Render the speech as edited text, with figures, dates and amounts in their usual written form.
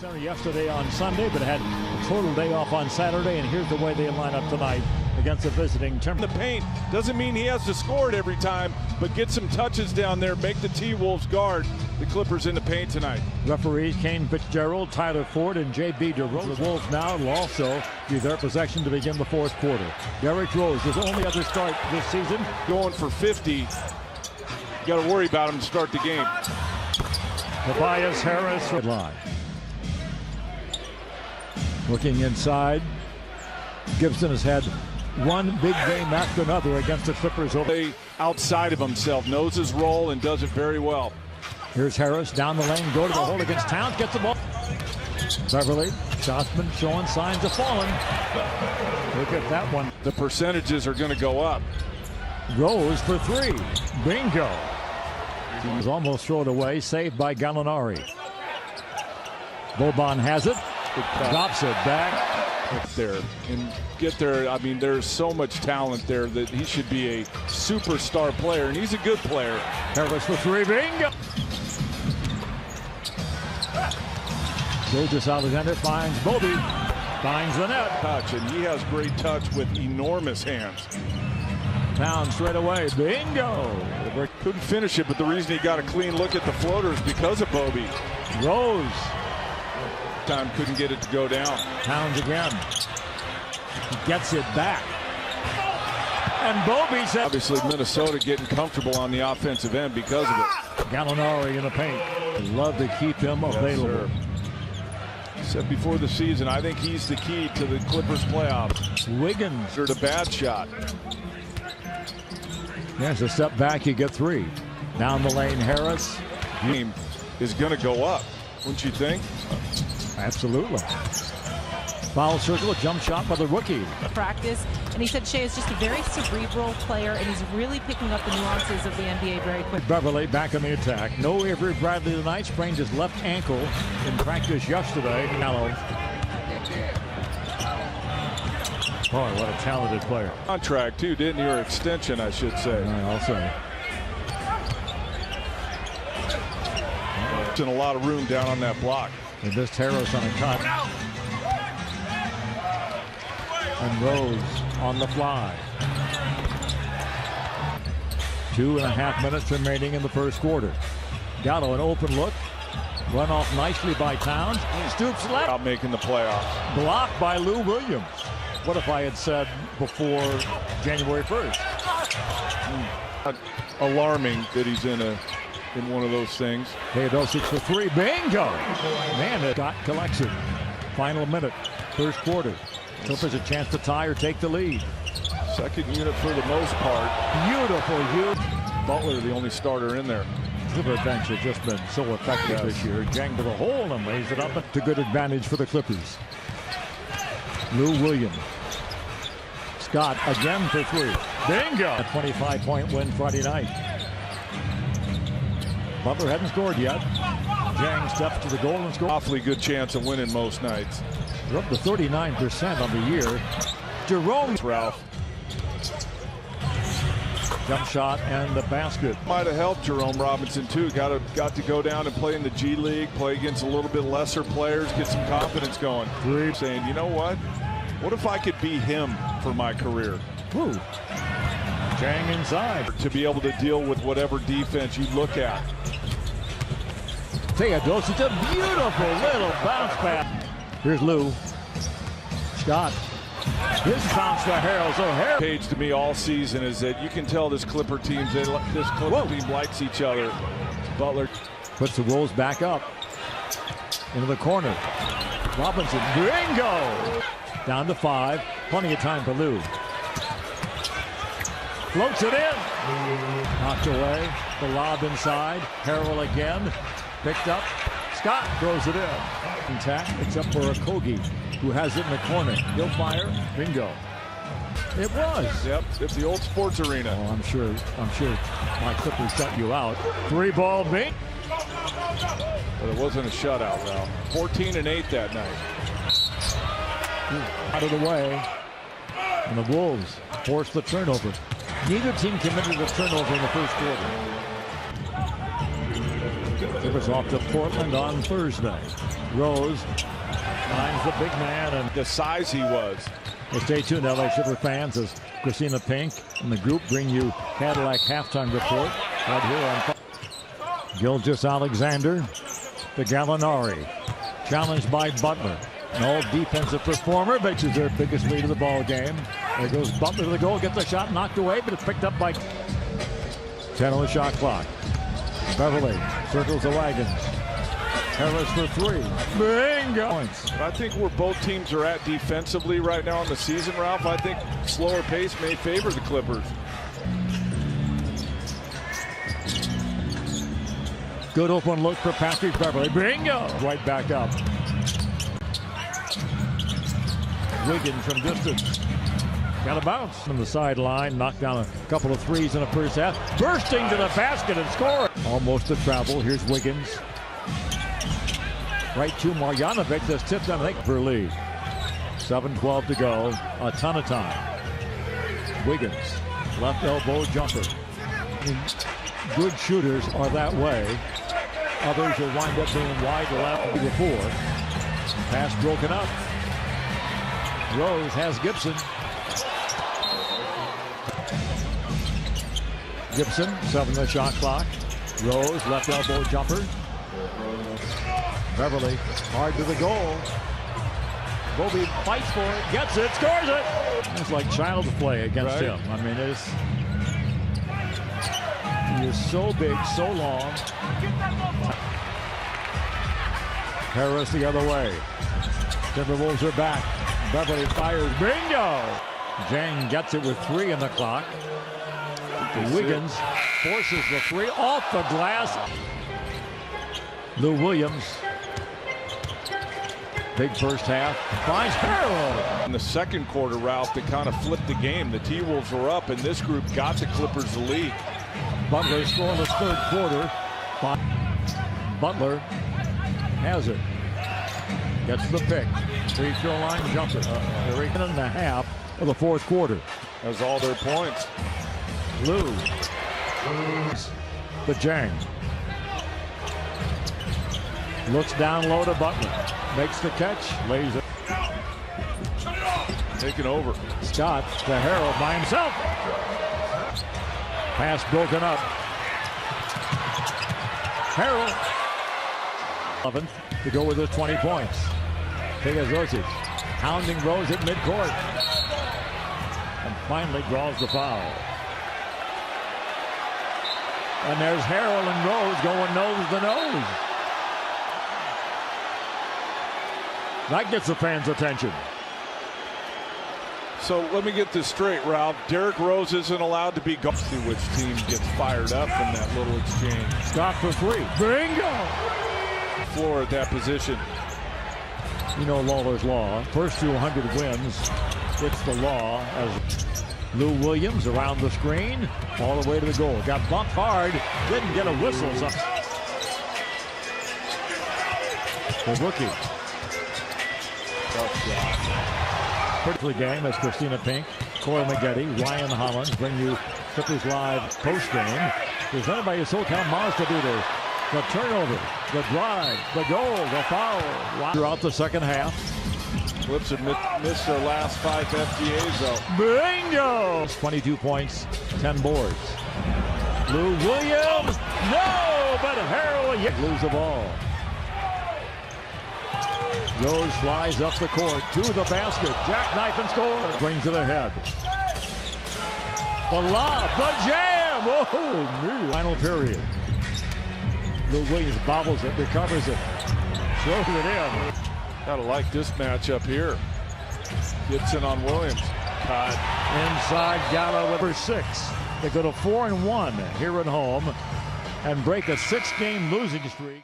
Center yesterday on Sunday, but had a total day off on Saturday, and here's the way they line up tonight against the visiting Timberwolves. The paint doesn't mean he has to score it every time, but get some touches down there, make the T-Wolves guard the Clippers in the paint tonight. Referees Kane Fitzgerald, Tyler Ford, and J.B. DeRozan. The Wolves now will also be their possession to begin the fourth quarter. Derrick Rose, his only other start this season. Going for 50, you got to worry about him to start the game. Tobias Harris line. Looking inside, Gibson has had one big game after another against the Clippers. Outside of himself, knows his role and does it very well. Here's Harris down the lane, go to the hole against Towns, gets the ball. Beverly, Shotsman showing signs of falling. Look at that one. The percentages are going to go up. Rose for three. Bingo. He was almost thrown away, saved by Gallinari. Boban has it. Drops it back. There and get there. I mean, there's so much talent there that he should be a superstar player, and he's a good player. Harris for three. Bingo. Gilgeous Alexander finds Bobby. Finds the net. Touch, and he has great touch with enormous hands. Towns straight away. Bingo. Couldn't finish it, but the reason he got a clean look at the floater is because of Bobby. Rose. Time couldn't get it to go down. Towns again. He gets it back. And Bobby said. Obviously, Minnesota getting comfortable on the offensive end because of it. Gallinari in the paint. Love to keep him available. Yes, said before the season, I think he's the key to the Clippers playoffs. Wiggins. Or the bad shot. There's a step back, you get three. Down the lane, Harris. Game is going to go up, wouldn't you think? Absolutely. Foul circle, a jump shot by the rookie. Practice, and he said Shea is just a very cerebral player, and he's really picking up the nuances of the NBA very quickly. Beverly back in the attack. No Avery Bradley tonight. Sprained his left ankle in practice yesterday. Boy, what a talented player. Contract too, didn't he? Or extension, I should say. I'll say. In a lot of room down on that block. And this Harris on a cut. And Rose on the fly. 2.5 minutes remaining in the first quarter. Gallo, an open look. Run off nicely by Towns. Stoops left. Out making the playoffs. Blocked by Lou Williams. What if I had said before January 1st? Alarming that he's in one of those things. Theodosic for three. Bingo! Man, it got collection. Final minute, first quarter. Clippers a chance to tie or take the lead. Second unit for the most part. Beautiful. Butler, the only starter in there. Clipper bench has just been so effective this year. Jang to the hole and lays it up to good advantage for the Clippers. Lou Williams. Scott again for three. Bingo! A 25-point win Friday night. Butler hadn't scored yet. Jang steps to the goal and scores. Awfully good chance of winning most nights. They're up to 39% on the year. Jerome. Ralph. Jump shot and the basket. Might have helped Jerome Robinson too. Got to go down and play in the G League, play against a little bit lesser players, get some confidence going. Three. Saying, you know what? What if I could be him for my career? Ooh. Jang inside. To be able to deal with whatever defense you look at. Theodosic, a beautiful little bounce pass. Here's Lou. Scott. His bounce to Harrell. So Harrell. Page to me all season is that you can tell this Clipper team likes each other. Butler puts the Wolves back up into the corner. Robinson, bingo! Down to 5. Plenty of time for Lou. Floats it in. Knocked away. The lob inside. Harrell again. Picked up. Scott throws it in. Intact, except for Okogie, who has it in the corner. He'll fire. Bingo. It was. Yep, it's the old sports arena. Oh, I'm sure my Clippers shut you out. 3-ball beat. But it wasn't a shutout, Ralph. 14-8 that night. Out of the way. And the Wolves forced the turnover. Neither team committed a turnover in the first quarter. Clippers off to Portland on Thursday. Rose finds the big man and The size he was. well, stay tuned, LA Clipper fans, as Christina Pink and the group bring you Cadillac halftime report right here on Gilgeous-Alexander to Gallinari, challenged by Butler. An all-defensive performer, makes it their biggest lead of the ball game. There goes Butler to the goal, gets the shot knocked away, but it's picked up by 10 on the shot clock. Beverly circles the wagons. Harris for three. Bingo! Points. I think where both teams are at defensively right now in the season, Ralph, I think slower pace may favor the Clippers. Good open look for Patrick Beverly. Bingo! Right back up. Wiggins from distance. Got a bounce from the sideline. Knocked down a couple of threes in the first half. Bursting to the basket and scoring. Almost a travel. Here's Wiggins. Right to Marjanovic. That's tipped on, I think, for lead. 7:12 to go. A ton of time. Wiggins. Left elbow jumper. I mean, good shooters are that way. Others will wind up being wide left before. Pass broken up. Rose has Gibson. Gibson, 7 on the shot clock. Rose, left elbow jumper. Beverly, hard to the goal. Bobby fights for it, gets it, scores it. It's like child's play against him. I mean, he is so big, so long. Harris the other way. Timberwolves are back. Beverly fires. Bingo! Jang gets it with 3 on the clock. Wiggins forces the 3 off the glass. Lou Williams. Big first half. Finds Harrell. In the second quarter, Ralph, they kind of flipped the game. The T-Wolves were up, and this group got the Clippers the lead. Butler scoreless third quarter. Butler has it. Gets the pick. Free throw line jumper. 3.5 of the fourth quarter. That was all their points. Lou. The Jang. Looks down low to Butler. Makes the catch. Lays it. Taking over. Scott to Harrell by himself. Pass broken up. Harrell. 11th to go with his 20 points. Pegasus hounding Rose at midcourt. And finally draws the foul. And there's Harrell and Rose going nose to nose. That gets the fans' attention. So let me get this straight, Ralph. Derrick Rose isn't allowed to be gone. See which team gets fired up in that little exchange. Scott for 3. Bingo! Floor at that position. You know Lawler's law. First to 100 wins. It's the law. As Lou Williams around the screen, all the way to the goal. Got bumped hard. Didn't get a whistle. The rookie. Quickly game as Christina Pink, Corey Maggette, Ryan Hollins bring you Clippers Live post-game. Presented by your SoCal Mazda dealers. The turnover, the drive, the goal, the foul. Wow. Throughout the second half. Clips have missed their last 5 FGAs, though. Bingo! 22 points, 10 boards. Lou Williams, no, but Harrell lose the ball. Rose flies up the court to the basket. Jackknife and score. Brings to the head. The lob, the jam. Oh, new. Final period. Lou Williams bobbles it, recovers it, throws it in. Gotta like this matchup here. Gibson on Williams. Caught inside Gallo with her 6. They go to 4-1 here at home and break a 6-game losing streak.